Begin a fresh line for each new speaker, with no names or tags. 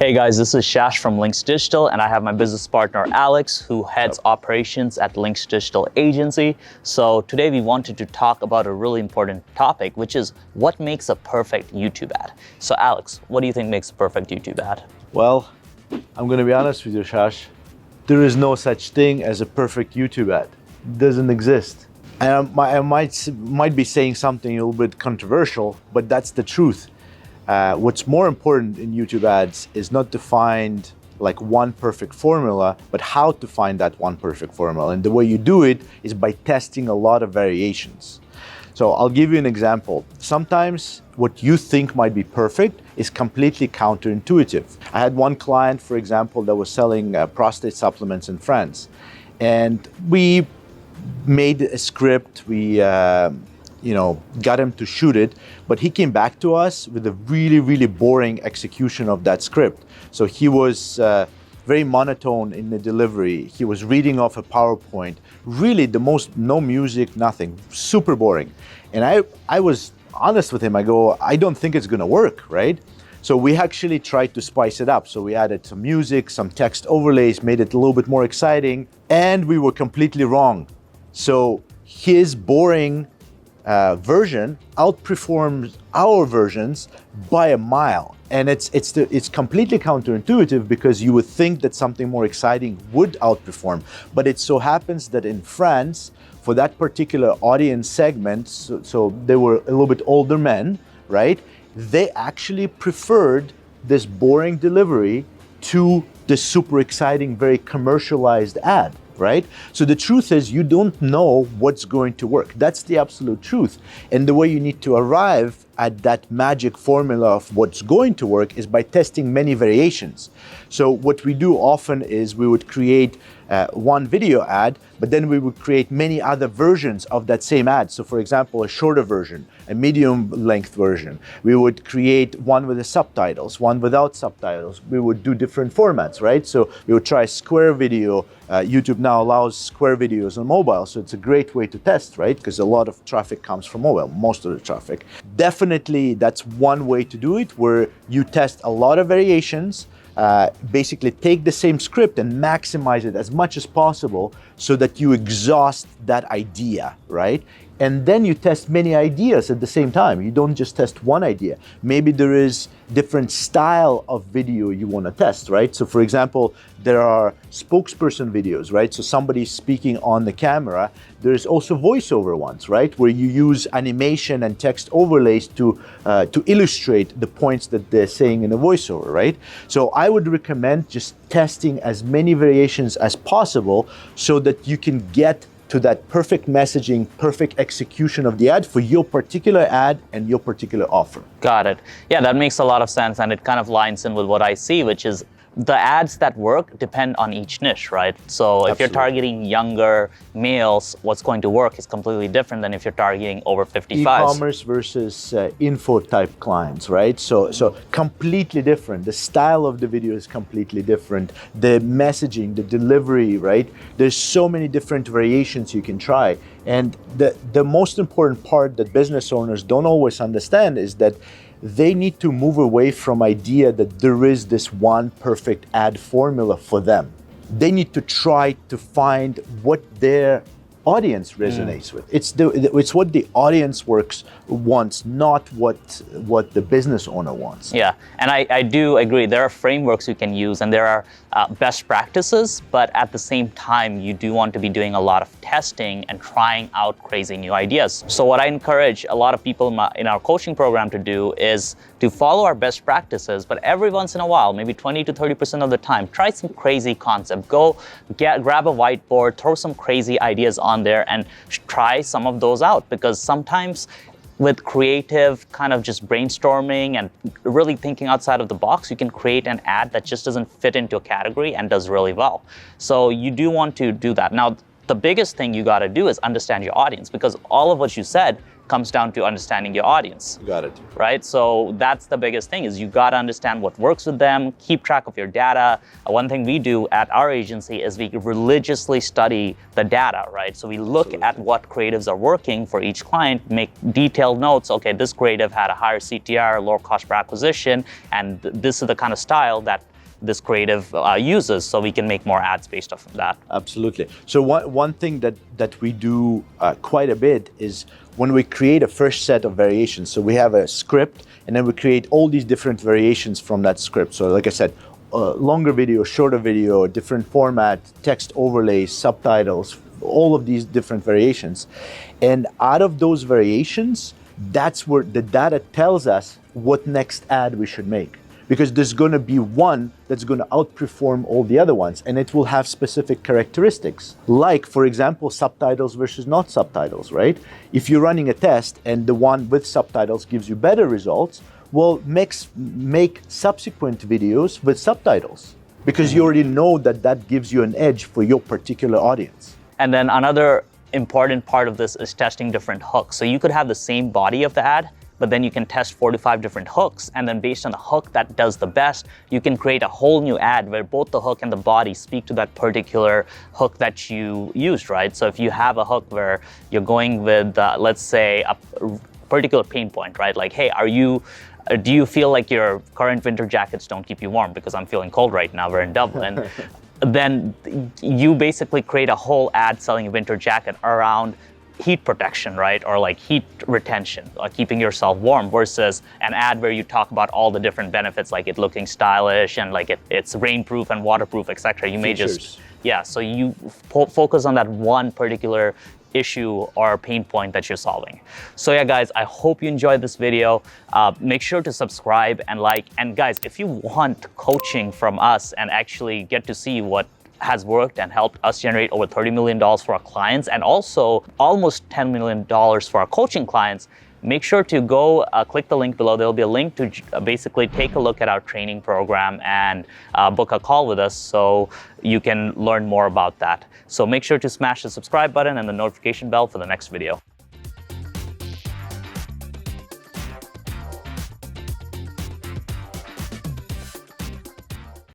Hey guys, this is Shash from Linx Digital, and I have my business partner Alex, who heads operations at Linx Digital Agency. So today we wanted to talk about a really important topic, which is what makes a perfect YouTube ad. So Alex, what do you think makes a perfect YouTube ad?
Well, I'm going to be honest with you, Shash. There is no such thing as a perfect YouTube ad. It doesn't exist. And I might be saying something a little bit controversial, but that's the truth. What's more important in YouTube ads is not to find like one perfect formula, but how to find that one perfect formula. And the way you do it is by testing a lot of variations. So I'll give you an example. Sometimes what you think might be perfect is completely counterintuitive. I had one client, for example, that was selling prostate supplements in France. And we made a script, we got him to shoot it, but he came back to us with a really boring execution of that script. So he was very monotone in the delivery. He was reading off a PowerPoint, really no music, nothing, super boring. And I was honest with him. I go, I don't think it's gonna work, right? So we actually tried to spice it up. So we added some music, some text overlays, made it a little bit more exciting, and we were completely wrong. So his boring version outperforms our versions by a mile, and it's completely counterintuitive because you would think that something more exciting would outperform, but it so happens that in France, for that particular audience segment, so they were a little bit older men, right? They actually preferred this boring delivery to the super exciting, very commercialized ad. Right? So the truth is you don't know what's going to work. That's the absolute truth. And the way you need to arrive at that magic formula of what's going to work is by testing many variations. So what we do often is we would create one video ad, but then we would create many other versions of that same ad. So for example, a shorter version, a medium length version. We would create one with the subtitles, one without subtitles. We would do different formats, right? So we would try square video. YouTube now allows square videos on mobile, so it's a great way to test, right? Because a lot of traffic comes from mobile, most of the traffic. Definitely, that's one way to do it, where you test a lot of variations, basically take the same script and maximize it as much as possible so that you exhaust that idea, right? And then you test many ideas at the same time. You don't just test one idea. Maybe there is different style of video you want to test, right? So for example, there are spokesperson videos, right? So somebody speaking on the camera. There's also voiceover ones, right? Where you use animation and text overlays to illustrate the points that they're saying in the voiceover, right? So I would recommend just testing as many variations as possible so that you can get to that perfect messaging, perfect execution of the ad for your particular ad and your particular offer.
Got it. Yeah, that makes a lot of sense, and it kind of lines in with what I see, which is the ads that work depend on each niche, right? So if you're targeting younger males, what's going to work is completely different than if you're targeting over 55s.
E-commerce versus info type clients, right? So completely different. The style of the video is completely different. The messaging, the delivery, right? There's so many different variations you can try. And the most important part that business owners don't always understand is that they need to move away from idea that there is this one perfect ad formula for them. They need to try to find what their audience resonates with. It's what the audience wants, not what the business owner wants.
Yeah, and I do agree. There are frameworks you can use, and there are best practices, but at the same time, you do want to be doing a lot of testing and trying out crazy new ideas. So what I encourage a lot of people in our coaching program to do is to follow our best practices, but every once in a while, maybe 20 to 30% of the time, try some crazy concept. Go grab a whiteboard, throw some crazy ideas on there and try some of those out, because sometimes with creative kind of just brainstorming and really thinking outside of the box, you can create an ad that just doesn't fit into a category and does really well. So you do want to do that. Now, the biggest thing you got to do is understand your audience, because all of what you said comes down to understanding your audience.
Got it.
Right? So that's the biggest thing, is you got to understand what works with them, keep track of your data. One thing we do at our agency is we religiously study the data, right? So we look at what creatives are working for each client, make detailed notes. Okay, this creative had a higher CTR, lower cost per acquisition, and this is the kind of style that this creative uses, so we can make more ads based off of that.
Absolutely. So one thing that we do quite a bit is when we create a first set of variations. So we have a script, and then we create all these different variations from that script. So like I said, longer video, shorter video, different format, text overlays, subtitles, all of these different variations. And out of those variations, that's where the data tells us what next ad we should make. Because there's going to be one that's going to outperform all the other ones, and it will have specific characteristics. Like, for example, subtitles versus not subtitles, right? If you're running a test and the one with subtitles gives you better results, well, make subsequent videos with subtitles, because you already know that that gives you an edge for your particular audience.
And then another important part of this is testing different hooks. So you could have the same body of the ad, but then you can test 4 to 5 different hooks, and then based on the hook that does the best, you can create a whole new ad where both the hook and the body speak to that particular hook that you used, right? So if you have a hook where you're going with, let's say, a particular pain point, right? Like, hey, do you feel like your current winter jackets don't keep you warm? Because I'm feeling cold right now, we're in Dublin. Then you basically create a whole ad selling a winter jacket around heat protection, right? Or like heat retention, or keeping yourself warm, versus an ad where you talk about all the different benefits, like it looking stylish and like it's rainproof and waterproof, etc. You may just, so you focus on that one particular issue or pain point that you're solving. So yeah, guys, I hope you enjoyed this video. Make sure to subscribe and like. And guys, if you want coaching from us and actually get to see what has worked and helped us generate over $30 million for our clients, and also almost $10 million for our coaching clients, make sure to go click the link below. There'll be a link to basically take a look at our training program and book a call with us so you can learn more about that. So make sure to smash the subscribe button and the notification bell for the next video.